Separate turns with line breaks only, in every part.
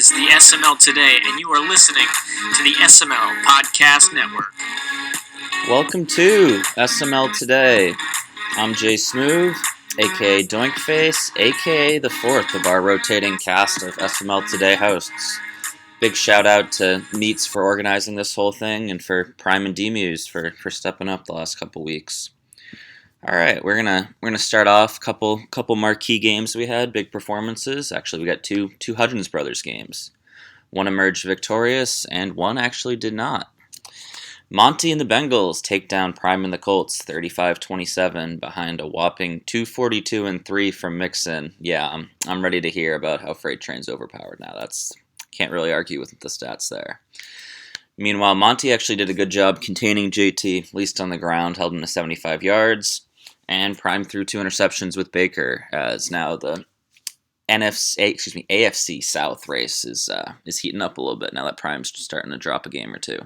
is the SML Today, and you are listening to the SML Podcast Network.
Welcome to SML Today. I'm Jay Smooth, aka Doinkface, aka the fourth of our rotating cast of SML Today hosts. Big shout out to Meats for organizing this whole thing, and for Prime and D-Muse for stepping up the last couple weeks. All right, we're gonna start off couple marquee games we had, big performances. Actually, we got two Hudgens brothers games. One emerged victorious, and one actually did not. Monty and the Bengals take down Prime and the Colts 35-27 behind a whopping 242-3 from Mixon. Yeah, I'm ready to hear about how Freight Train's overpowered now. Can't really argue with the stats there. Meanwhile, Monty actually did a good job containing JT, at least on the ground, held him to 75 yards, and Prime threw 2 interceptions with Baker, as now the AFC South race is heating up a little bit now that Prime's starting to drop a game or two.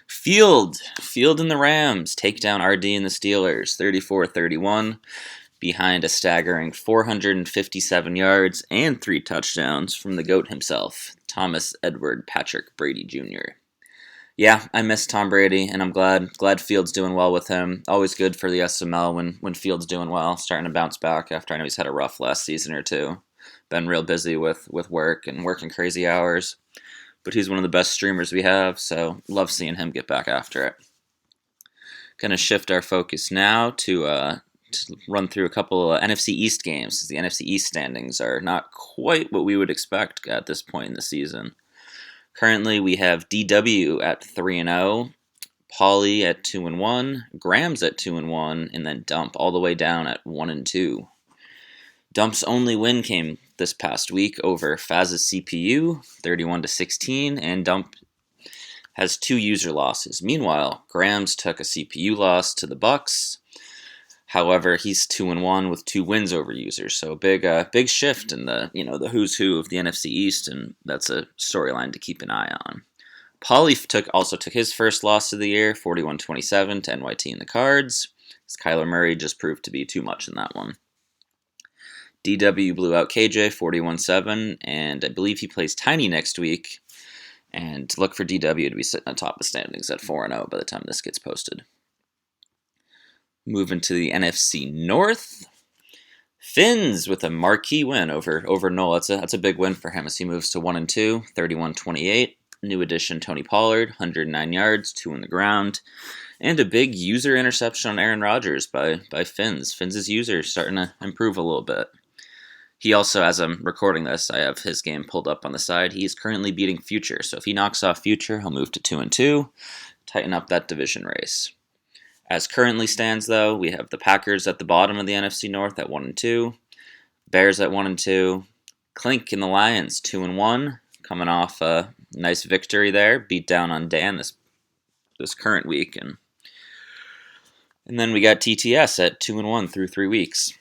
Field and the Rams take down RD and the Steelers 34-31 behind a staggering 457 yards and 3 touchdowns from the GOAT himself, Thomas Edward Patrick Brady Jr. Yeah, I miss Tom Brady, and I'm glad Fields doing well with him. Always good for the SML when Fields doing well, starting to bounce back after I know he's had a rough last season or two. Been real busy with work and working crazy hours. But he's one of the best streamers we have, so love seeing him get back after it. Gonna shift our focus now to run through a couple of NFC East games. The NFC East standings are not quite what we would expect at this point in the season. Currently, we have DW at 3-0, Posse at 2-1, Grams at 2-1, and then Dump all the way down at 1-2. Dump's only win came this past week over Faz's CPU, 31-16, and Dump has 2 user losses. Meanwhile, Grams took a CPU loss to the Bucks. However, he's 2-1 with 2 wins over users, so big shift in the who's who of the NFC East, and that's a storyline to keep an eye on. Posse also took his first loss of the year, 41-27 to NYT in the Cards, as Kyler Murray just proved to be too much in that one. DW blew out KJ 41-7, and I believe he plays Tiny next week, and look for DW to be sitting atop the standings at 4-0 by the time this gets posted. Moving to the NFC North, Finns with a marquee win over Noel. That's a big win for him as he moves to 1-2, 31-28. New addition Tony Pollard, 109 yards, 2 on the ground, and a big user interception on Aaron Rodgers by Finns. Finns' user starting to improve a little bit. He also, as I'm recording this, I have his game pulled up on the side. He is currently beating Future, so if he knocks off Future, he'll move to 2-2, tighten up that division race. As currently stands, though, we have the Packers at the bottom of the NFC North at 1-2, Bears at 1-2, Clink and the Lions 2-1, coming off a nice victory there, beat down on Dan this current week, and then we got TTS at 2-1 through 3 weeks.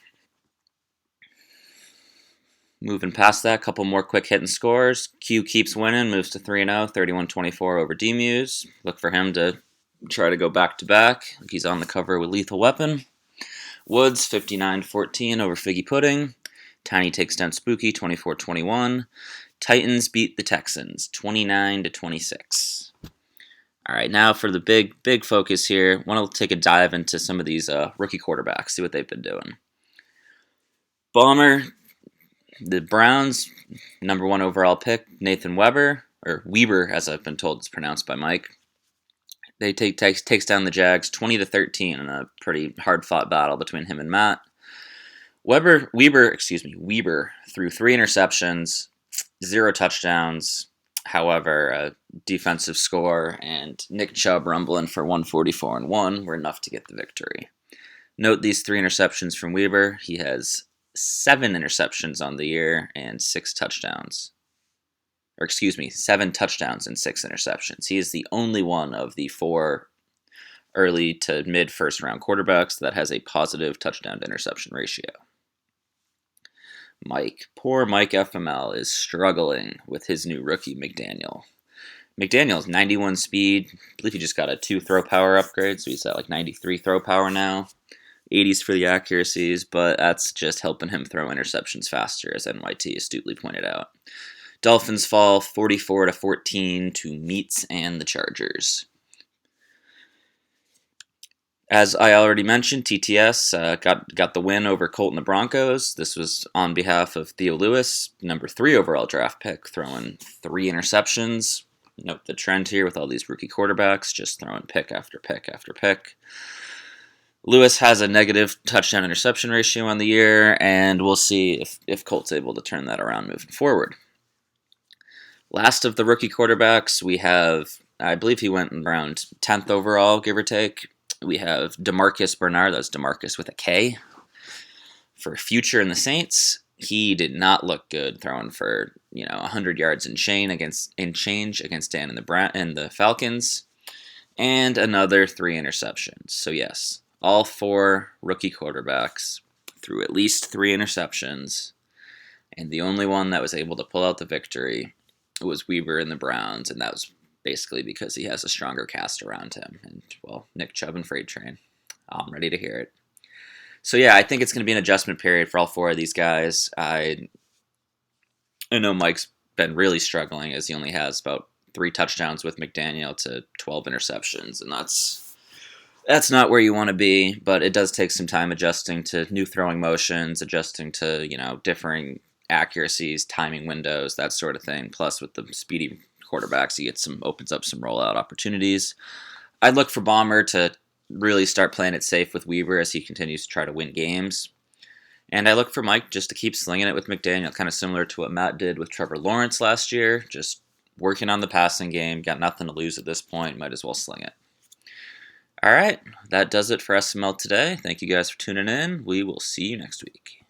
Moving past that, a couple more quick hitting scores. Q keeps winning, moves to 3-0, 31-24 over D-Muse. Look for him to try to go back-to-back. He's on the cover with Lethal Weapon. Woods, 59-14 over Figgy Pudding. Tiny takes down Spooky, 24-21. Titans beat the Texans, 29-26. All right, now for the big focus here. I want to take a dive into some of these rookie quarterbacks, see what they've been doing. Bomber, the Browns, number 1 overall pick, Nathan Weber, or Weber, as I've been told it's pronounced by Mike. They takes down the Jags 20-13 in a pretty hard-fought battle between him and Matt. Weber threw 3 interceptions, 0 touchdowns. However, a defensive score and Nick Chubb rumbling for 144-1 were enough to get the victory. Note these 3 interceptions from Weber. He has 7 interceptions on the year and 6 touchdowns. 7 touchdowns and 6 interceptions. He is the only one of the 4 early to mid first round quarterbacks that has a positive touchdown to interception ratio. Poor Mike FML is struggling with his new rookie, McDaniel. McDaniel's 91 speed. I believe he just got a 2 throw power upgrade, so he's at 93 throw power now. 80s for the accuracies, but that's just helping him throw interceptions faster, as NYT astutely pointed out. Dolphins fall 44-14 to Meats and the Chargers. As I already mentioned, TTS got the win over Colt and the Broncos. This was on behalf of Theo Lewis, number 3 overall draft pick, throwing 3 interceptions. Note the trend here with all these rookie quarterbacks, just throwing pick after pick after pick. Lewis has a negative touchdown interception ratio on the year, and we'll see if Colt's able to turn that around moving forward. Last of the rookie quarterbacks, we have, I believe he went around 10th overall, give or take. We have DeMarcus Bernard, that's DeMarcus with a K, for future in the Saints. He did not look good throwing for 100 yards in change against Dan and the Falcons, and another 3 interceptions. So yes, all 4 rookie quarterbacks threw at least 3 interceptions, and the only one that was able to pull out the victory was Weaver and the Browns, and that was basically because he has a stronger cast around him. And, well, Nick Chubb and Freight Train. I'm ready to hear it. So, yeah, I think it's going to be an adjustment period for all 4 of these guys. I know Mike's been really struggling as he only has about 3 touchdowns with McDaniel to 12 interceptions, and that's not where you want to be, but it does take some time adjusting to new throwing motions, adjusting to, differing accuracies, timing windows, that sort of thing. Plus, with the speedy quarterbacks, he opens up some rollout opportunities. I'd look for Bomber to really start playing it safe with Weaver as he continues to try to win games. And I look for Mike just to keep slinging it with McDaniel, kind of similar to what Matt did with Trevor Lawrence last year, just working on the passing game, got nothing to lose at this point, might as well sling it. All right, that does it for SML today. Thank you guys for tuning in. We will see you next week.